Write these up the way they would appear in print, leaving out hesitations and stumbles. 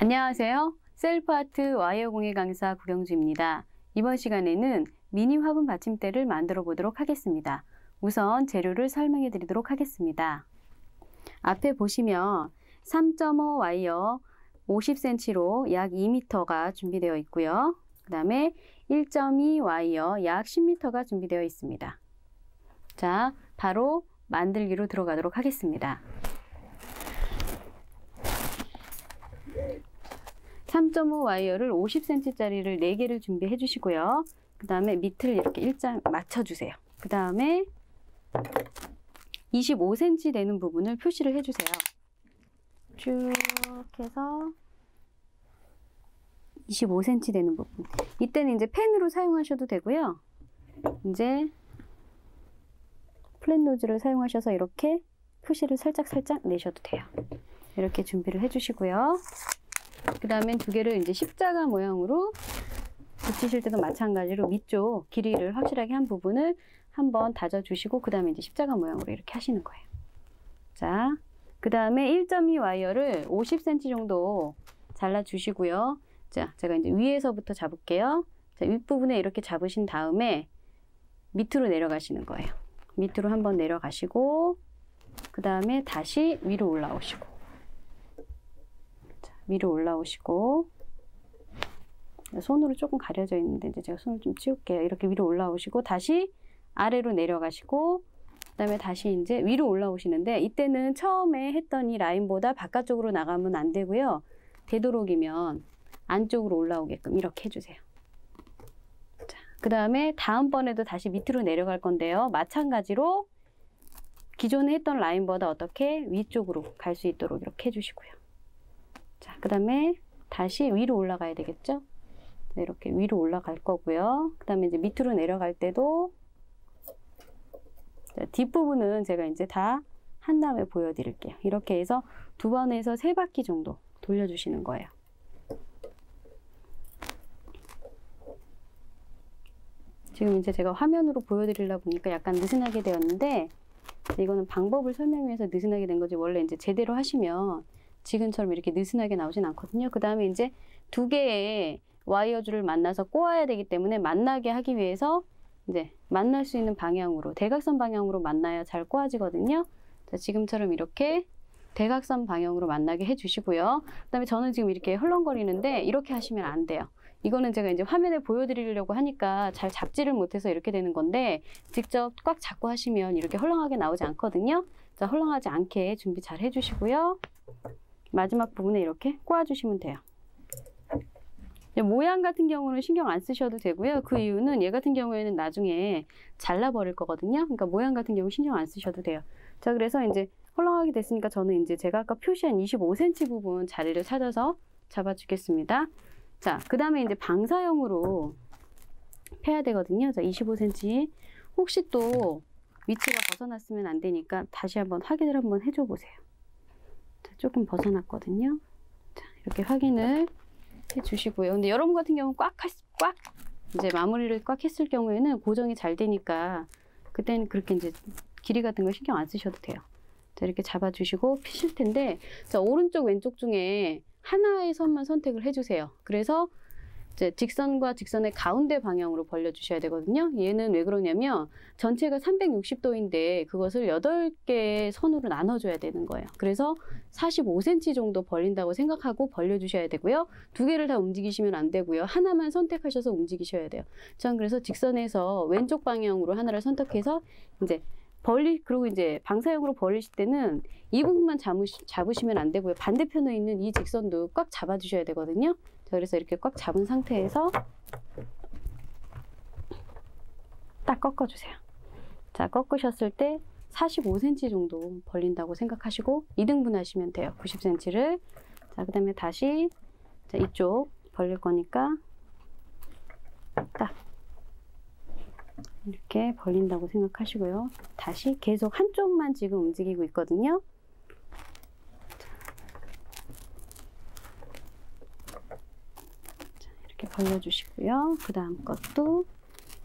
안녕하세요. 셀프아트 와이어 공예 강사 구경주입니다. 이번 시간에는 미니 화분 받침대를 만들어 보도록 하겠습니다. 우선 재료를 설명해 드리도록 하겠습니다. 앞에 보시면 3.5 와이어 50cm로 약 2m가 준비되어 있고요. 그 다음에 1.2 와이어 약 10m가 준비되어 있습니다. 자, 바로 만들기로 들어가도록 하겠습니다. 3.5 와이어를 50cm짜리를 4개를 준비해 주시고요. 그 다음에 밑을 이렇게 일자 맞춰주세요. 그 다음에 25cm 되는 부분을 표시를 해주세요. 쭉 해서 25cm 되는 부분. 이때는 이제 펜으로 사용하셔도 되고요. 이제 플랫 노즐을 사용하셔서 이렇게 표시를 살짝 내셔도 돼요. 이렇게 준비를 해주시고요. 그 다음엔 두 개를 이제 십자가 모양으로 붙이실 때도 마찬가지로 위쪽 길이를 확실하게 한 부분을 한번 다져주시고 그 다음에 이제 십자가 모양으로 이렇게 하시는 거예요. 자, 그 다음에 1.2 와이어를 50cm 정도 잘라주시고요. 자, 제가 이제 위에서부터 잡을게요. 자, 윗부분에 이렇게 잡으신 다음에 밑으로 내려가시는 거예요. 밑으로 한번 내려가시고 그 다음에 다시 위로 올라오시고 위로 올라오시고 손으로 조금 가려져 있는데 이제 제가 손을 좀 치울게요. 이렇게 위로 올라오시고 다시 아래로 내려가시고 그 다음에 다시 이제 위로 올라오시는데 이때는 처음에 했던 이 라인보다 바깥쪽으로 나가면 안 되고요. 되도록이면 안쪽으로 올라오게끔 이렇게 해주세요. 자, 그 다음에 다음번에도 다시 밑으로 내려갈 건데요. 마찬가지로 기존에 했던 라인보다 어떻게 위쪽으로 갈 수 있도록 이렇게 해주시고요. 자, 그 다음에 다시 위로 올라가야 되겠죠? 이렇게 위로 올라갈 거고요. 그 다음에 이제 밑으로 내려갈 때도 자, 뒷부분은 제가 이제 다 한 다음에 보여드릴게요. 이렇게 해서 2번에서 3바퀴 정도 돌려주시는 거예요. 지금 이제 제가 화면으로 보여드리려 보니까 약간 느슨하게 되었는데 이거는 방법을 설명을 위해서 느슨하게 된 거지 원래 이제 제대로 하시면 지금처럼 이렇게 느슨하게 나오진 않거든요. 그 다음에 이제 2개의 와이어 줄을 만나서 꼬아야 되기 때문에 만나게 하기 위해서 이제 만날 수 있는 방향으로 대각선 방향으로 만나야 잘 꼬아지거든요. 자, 지금처럼 이렇게 대각선 방향으로 만나게 해주시고요. 그 다음에 저는 지금 이렇게 헐렁거리는데 이렇게 하시면 안 돼요. 이거는 제가 이제 화면에 보여드리려고 하니까 잘 잡지를 못해서 이렇게 되는 건데 직접 꽉 잡고 하시면 이렇게 헐렁하게 나오지 않거든요. 자, 헐렁하지 않게 준비 잘 해주시고요. 마지막 부분에 이렇게 꼬아주시면 돼요. 모양 같은 경우는 신경 안 쓰셔도 되고요. 그 이유는 얘 같은 경우에는 나중에 잘라버릴 거거든요. 그러니까 모양 같은 경우 신경 안 쓰셔도 돼요. 자, 그래서 이제 헐렁하게 됐으니까 저는 이제 제가 아까 표시한 25cm 부분 자리를 찾아서 잡아주겠습니다. 자, 그 다음에 이제 방사형으로 펴야 되거든요. 자, 25cm. 혹시 또 위치가 벗어났으면 안 되니까 다시 한번 확인을 한번 해줘 보세요. 자, 조금 벗어났거든요. 자, 이렇게 확인을 해주시고요. 근데 여러분 같은 경우는 꽉 이제 마무리를 꽉 했을 경우에는 고정이 잘 되니까 그때는 그렇게 이제 길이 같은 거 신경 안 쓰셔도 돼요. 자, 이렇게 잡아주시고 피실 텐데 자, 오른쪽 왼쪽 중에 하나의 선만 선택을 해주세요. 그래서 이제 직선과 직선의 가운데 방향으로 벌려주셔야 되거든요. 얘는 왜 그러냐면 전체가 360도인데 그것을 8개의 선으로 나눠줘야 되는 거예요. 그래서 45cm 정도 벌린다고 생각하고 벌려주셔야 되고요. 2개를 다 움직이시면 안 되고요. 하나만 선택하셔서 움직이셔야 돼요. 전 그래서 직선에서 왼쪽 방향으로 하나를 선택해서 이제 그리고 이제 방사형으로 벌리실 때는 이 부분만 잡으시면 안 되고요. 반대편에 있는 이 직선도 꽉 잡아주셔야 되거든요. 자, 그래서 이렇게 꽉 잡은 상태에서 딱 꺾어주세요. 자, 꺾으셨을 때 45cm 정도 벌린다고 생각하시고 2등분 하시면 돼요. 90cm를. 자, 그 다음에 다시 자, 이쪽 벌릴 거니까 딱 이렇게 벌린다고 생각하시고요. 다시 계속 한쪽만 지금 움직이고 있거든요. 자, 이렇게 벌려주시고요. 그 다음 것도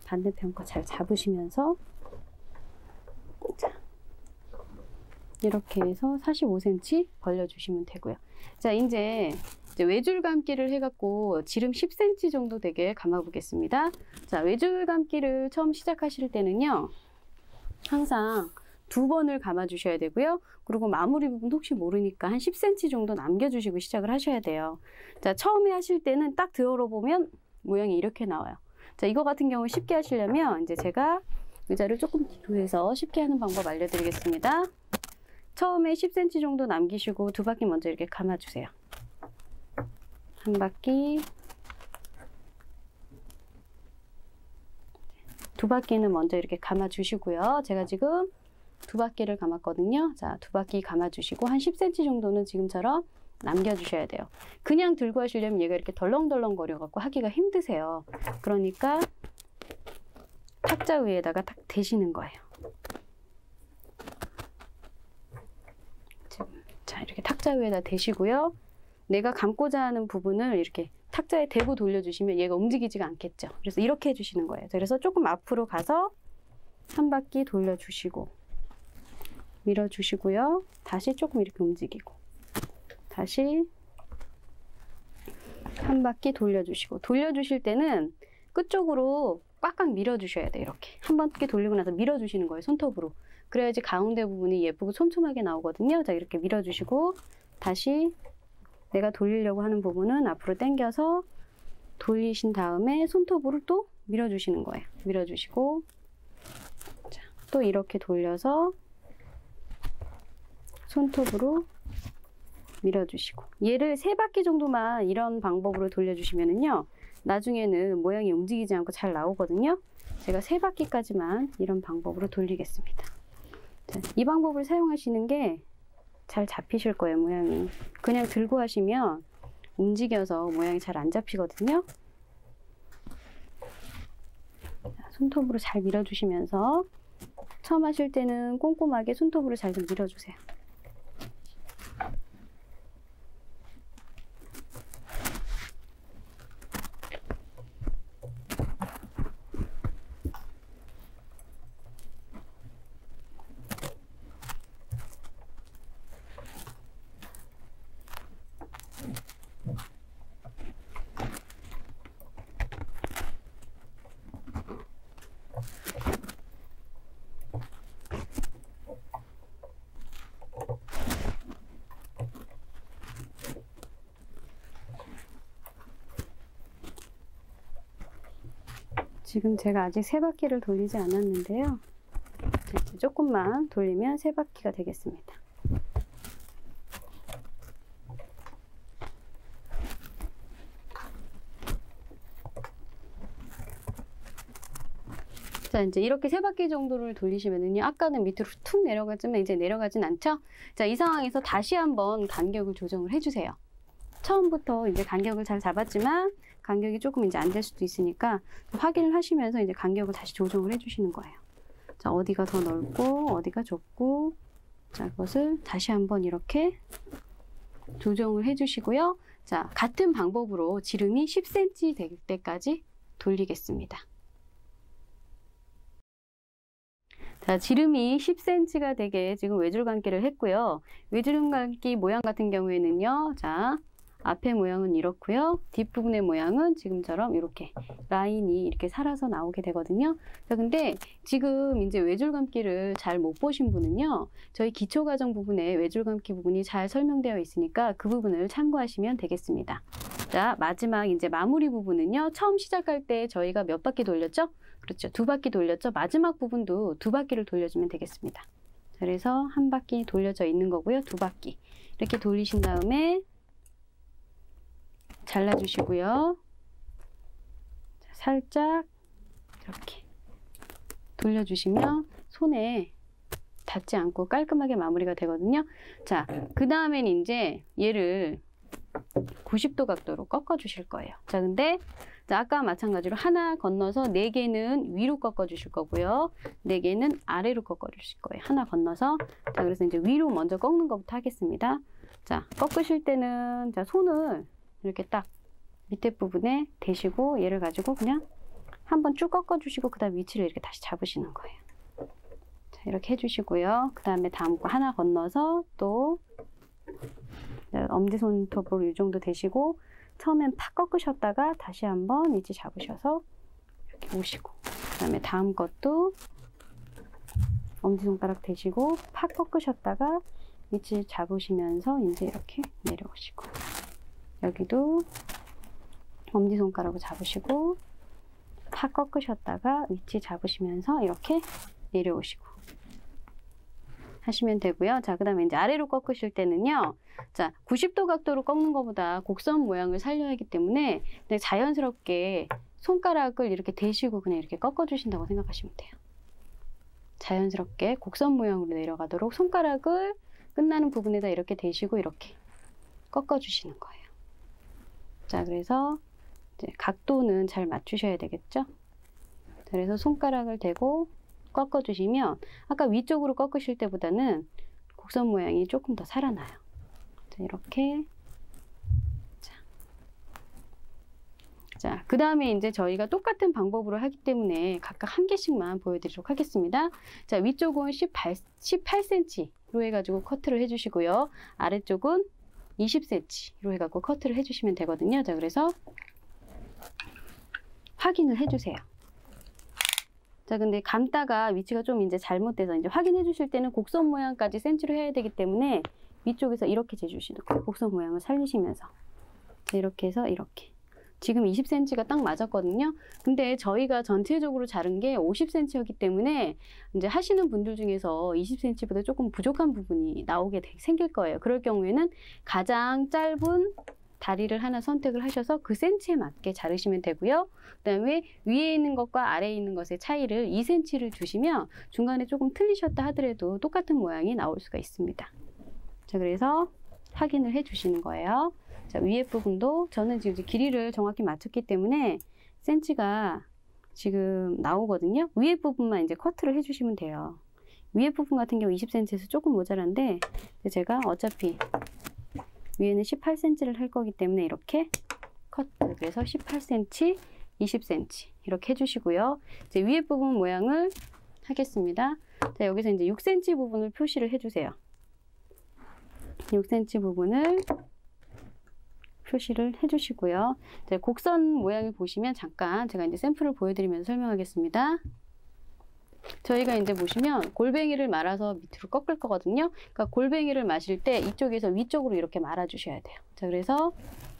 반대편 거 잘 잡으시면서 자, 이렇게 해서 45cm 벌려주시면 되고요. 자, 이제 이제 외줄 감기를 해갖고 지름 10cm 정도 되게 감아 보겠습니다. 자, 외줄 감기를 처음 시작하실 때는요, 항상 2번을 감아 주셔야 되고요. 그리고 마무리 부분 혹시 모르니까 한 10cm 정도 남겨주시고 시작을 하셔야 돼요. 자, 처음에 하실 때는 딱 들어보면 모양이 이렇게 나와요. 자, 이거 같은 경우 쉽게 하시려면 이제 제가 의자를 조금 뒤로 해서 쉽게 하는 방법 알려드리겠습니다. 처음에 10cm 정도 남기시고 2바퀴 먼저 이렇게 감아주세요. 한 바퀴, 2바퀴는 먼저 이렇게 감아주시고요. 제가 지금 2바퀴를 감았거든요. 자, 2바퀴 감아주시고 한 10cm 정도는 지금처럼 남겨주셔야 돼요. 그냥 들고 하시려면 얘가 이렇게 덜렁덜렁 거려갖고 하기가 힘드세요. 그러니까 탁자 위에다가 딱 대시는 거예요. 자, 이렇게 탁자 위에다 대시고요. 내가 감고자 하는 부분을 이렇게 탁자에 대고 돌려주시면 얘가 움직이지가 않겠죠. 그래서 이렇게 해주시는 거예요. 그래서 조금 앞으로 가서 한 바퀴 돌려주시고 밀어주시고요. 다시 조금 이렇게 움직이고 다시 한 바퀴 돌려주시고, 돌려주실 때는 끝쪽으로 꽉꽉 밀어주셔야 돼요. 이렇게 한 바퀴 돌리고 나서 밀어주시는 거예요. 손톱으로. 그래야지 가운데 부분이 예쁘고 촘촘하게 나오거든요. 자, 이렇게 밀어주시고 다시 내가 돌리려고 하는 부분은 앞으로 당겨서 돌리신 다음에 손톱으로 또 밀어주시는 거예요. 밀어주시고, 자, 또 이렇게 돌려서 손톱으로 밀어주시고, 얘를 3바퀴 정도만 이런 방법으로 돌려주시면은요, 나중에는 모양이 움직이지 않고 잘 나오거든요. 제가 3바퀴까지만 이런 방법으로 돌리겠습니다. 자, 이 방법을 사용하시는 게 잘 잡히실 거예요, 모양이. 그냥 들고 하시면 움직여서 모양이 잘 안 잡히거든요. 자, 손톱으로 잘 밀어주시면서 처음 하실 때는 꼼꼼하게 손톱으로 잘 좀 밀어주세요. 지금 제가 아직 3바퀴를 돌리지 않았는데요. 자, 이제 조금만 돌리면 3바퀴가 되겠습니다. 자, 이제 이렇게 3바퀴 정도를 돌리시면은요, 아까는 밑으로 툭 내려가지만 이제 내려가진 않죠? 자, 이 상황에서 다시 한번 간격을 조정을 해주세요. 처음부터 이제 간격을 잘 잡았지만 간격이 조금 이제 안 될 수도 있으니까 확인을 하시면서 이제 간격을 다시 조정을 해주시는 거예요. 자, 어디가 더 넓고 어디가 좁고, 자, 그것을 다시 한번 이렇게 조정을 해주시고요. 자, 같은 방법으로 지름이 10cm 될 때까지 돌리겠습니다. 자, 지름이 10cm가 되게 지금 외줄 감기를 했고요. 외줄 감기 모양 같은 경우에는요, 자, 앞에 모양은 이렇고요. 뒷부분의 모양은 지금처럼 이렇게 라인이 이렇게 살아서 나오게 되거든요. 자, 근데 지금 이제 외줄 감기를 잘 못 보신 분은요, 저희 기초 과정 부분에 외줄 감기 부분이 잘 설명되어 있으니까 그 부분을 참고하시면 되겠습니다. 자, 마지막 이제 마무리 부분은요, 처음 시작할 때 저희가 몇 바퀴 돌렸죠? 그렇죠. 2바퀴 돌렸죠. 마지막 부분도 2바퀴를 돌려주면 되겠습니다. 그래서 한 바퀴 돌려져 있는 거고요. 2바퀴 이렇게 돌리신 다음에 잘라주시고요. 자, 살짝 이렇게 돌려주시면 손에 닿지 않고 깔끔하게 마무리가 되거든요. 자, 그 다음엔 이제 얘를 90도 각도로 꺾어 주실 거예요. 자, 근데 자, 아까 마찬가지로 하나 건너서 4개는 위로 꺾어 주실 거고요. 4개는 아래로 꺾어 주실 거예요. 하나 건너서. 자, 그래서 이제 위로 먼저 꺾는 것부터 하겠습니다. 자, 꺾으실 때는 자, 손을 이렇게 딱 밑에 부분에 대시고 얘를 가지고 그냥 한번 쭉 꺾어 주시고 그 다음 위치를 이렇게 다시 잡으시는 거예요. 자, 이렇게 해주시고요. 그 다음에 다음 거 하나 건너서 또 엄지손톱으로 이 정도 대시고 처음엔 팍 꺾으셨다가 다시 한번 위치 잡으셔서 이렇게 오시고, 그 다음에 다음 것도 엄지손가락 대시고 팍 꺾으셨다가 위치 잡으시면서 이제 이렇게 내려오시고, 여기도 엄지손가락으로 잡으시고 팍 꺾으셨다가 위치 잡으시면서 이렇게 내려오시고 하시면 되고요. 자, 그 다음에 이제 아래로 꺾으실 때는요. 자, 90도 각도로 꺾는 것보다 곡선 모양을 살려야 하기 때문에 그냥 자연스럽게 손가락을 이렇게 대시고 그냥 이렇게 꺾어주신다고 생각하시면 돼요. 자연스럽게 곡선 모양으로 내려가도록 손가락을 끝나는 부분에다 이렇게 대시고 이렇게 꺾어주시는 거예요. 자, 그래서 이제 각도는 잘 맞추셔야 되겠죠? 자, 그래서 손가락을 대고 꺾어주시면 아까 위쪽으로 꺾으실 때보다는 곡선 모양이 조금 더 살아나요. 자, 이렇게. 자, 그 다음에 이제 저희가 똑같은 방법으로 하기 때문에 각각 한 개씩만 보여드리도록 하겠습니다. 자, 위쪽은 18cm로 해가지고 커트를 해주시고요. 아래쪽은 20cm로 해가지고 커트를 해주시면 되거든요. 자, 그래서 확인을 해주세요. 자, 근데 감다가 위치가 좀 이제 잘못돼서 이제 확인해 주실 때는 곡선 모양까지 센치로 해야 되기 때문에 위쪽에서 이렇게 재주시는 거예요. 곡선 모양을 살리시면서. 자, 이렇게 해서 이렇게. 지금 20cm가 딱 맞았거든요. 근데 저희가 전체적으로 자른 게 50cm였기 때문에 이제 하시는 분들 중에서 20cm보다 조금 부족한 부분이 생길 거예요. 그럴 경우에는 가장 짧은 다리를 하나 선택을 하셔서 그 센치에 맞게 자르시면 되고요. 그 다음에 위에 있는 것과 아래에 있는 것의 차이를 2cm를 주시면 중간에 조금 틀리셨다 하더라도 똑같은 모양이 나올 수가 있습니다. 자, 그래서 확인을 해 주시는 거예요. 자, 위에 부분도 저는 지금 길이를 정확히 맞췄기 때문에 센치가 지금 나오거든요. 위에 부분만 이제 커트를 해 주시면 돼요. 위에 부분 같은 경우 20cm에서 조금 모자란데 제가 어차피 위에는 18cm를 할 거기 때문에 이렇게 커트, 그래서 18cm, 20cm 이렇게 해주시고요. 이제 위에 부분 모양을 하겠습니다. 자, 여기서 이제 6cm 부분을 표시를 해주세요. 6cm 부분을 표시를 해주시고요. 자, 곡선 모양을 보시면 잠깐 제가 이제 샘플을 보여드리면서 설명하겠습니다. 저희가 이제 보시면 골뱅이를 말아서 밑으로 꺾을 거거든요. 그러니까 골뱅이를 마실 때 이쪽에서 위쪽으로 이렇게 말아 주셔야 돼요. 자, 그래서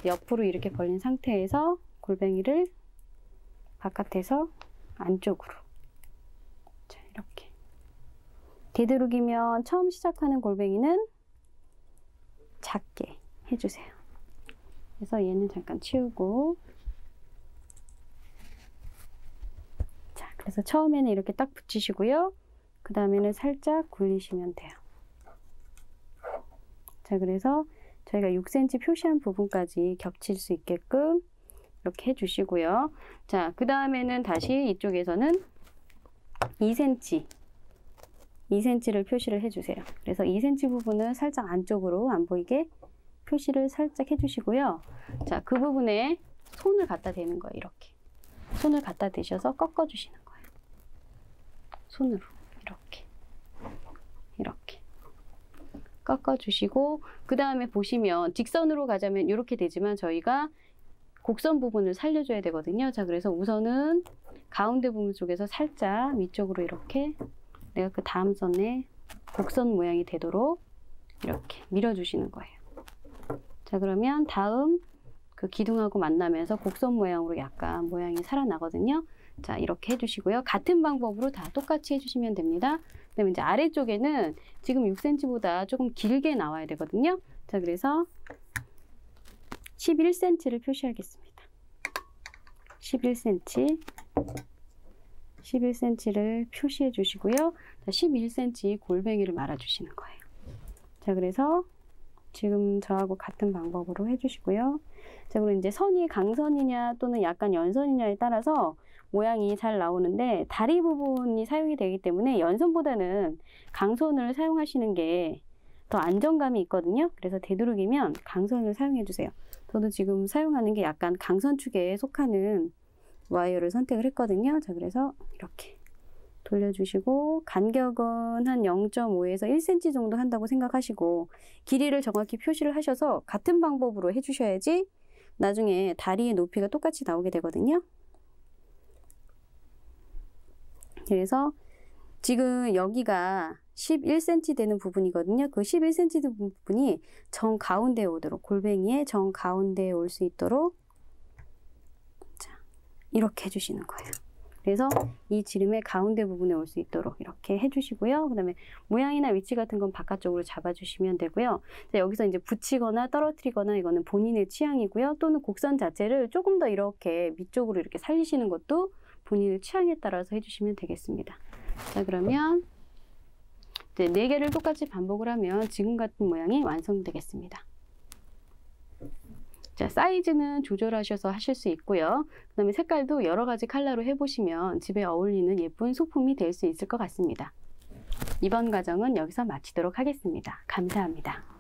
옆으로 이렇게 벌린 상태에서 골뱅이를 바깥에서 안쪽으로. 자, 이렇게. 되도록이면 처음 시작하는 골뱅이는 작게 해주세요. 그래서 얘는 잠깐 치우고. 그래서 처음에는 이렇게 딱 붙이시고요. 그 다음에는 살짝 굴리시면 돼요. 자, 그래서 저희가 6cm 표시한 부분까지 겹칠 수 있게끔 이렇게 해주시고요. 자, 그 다음에는 다시 이쪽에서는 2cm를 표시를 해주세요. 그래서 2cm 부분은 살짝 안쪽으로 안 보이게 표시를 살짝 해주시고요. 자, 그 부분에 손을 갖다 대는 거예요. 이렇게. 손을 갖다 대셔서 꺾어주시는 거예요. 손으로 이렇게 꺾어주시고, 그 다음에 보시면 직선으로 가자면 이렇게 되지만 저희가 곡선 부분을 살려줘야 되거든요. 자, 그래서 우선은 가운데 부분 쪽에서 살짝 위쪽으로 이렇게 내가 그 다음 선에 곡선 모양이 되도록 이렇게 밀어주시는 거예요. 자, 그러면 다음 그 기둥하고 만나면서 곡선 모양으로 약간 모양이 살아나거든요. 자, 이렇게 해주시고요. 같은 방법으로 다 똑같이 해주시면 됩니다. 그 다음에 이제 아래쪽에는 지금 6cm보다 조금 길게 나와야 되거든요. 자, 그래서 11cm를 표시하겠습니다. 11cm를 표시해 주시고요. 자, 11cm 골뱅이를 말아주시는 거예요. 자, 그래서 지금 저하고 같은 방법으로 해주시고요. 자, 그리고 이제 선이 강선이냐 또는 약간 연선이냐에 따라서 모양이 잘 나오는데 다리 부분이 사용이 되기 때문에 연선보다는 강선을 사용하시는 게 더 안정감이 있거든요. 그래서 되도록이면 강선을 사용해 주세요. 저도 지금 사용하는 게 약간 강선 축에 속하는 와이어를 선택을 했거든요. 자, 그래서 이렇게 돌려주시고 간격은 한 0.5에서 1cm 정도 한다고 생각하시고 길이를 정확히 표시를 하셔서 같은 방법으로 해주셔야지 나중에 다리의 높이가 똑같이 나오게 되거든요. 그래서 지금 여기가 11cm 되는 부분이거든요. 그 11cm 되는 부분이 정 가운데에 오도록, 골뱅이의 정 가운데에 올 수 있도록 자, 이렇게 해주시는 거예요. 그래서 이 지름의 가운데 부분에 올 수 있도록 이렇게 해주시고요. 그 다음에 모양이나 위치 같은 건 바깥쪽으로 잡아주시면 되고요. 자, 여기서 이제 붙이거나 떨어뜨리거나 이거는 본인의 취향이고요. 또는 곡선 자체를 조금 더 이렇게 밑쪽으로 이렇게 살리시는 것도 본인의 취향에 따라서 해주시면 되겠습니다. 자, 그러면 이제 4개를 똑같이 반복을 하면 지금 같은 모양이 완성되겠습니다. 자, 사이즈는 조절하셔서 하실 수 있고요. 그 다음에 색깔도 여러 가지 컬러로 해보시면 집에 어울리는 예쁜 소품이 될 수 있을 것 같습니다. 이번 과정은 여기서 마치도록 하겠습니다. 감사합니다.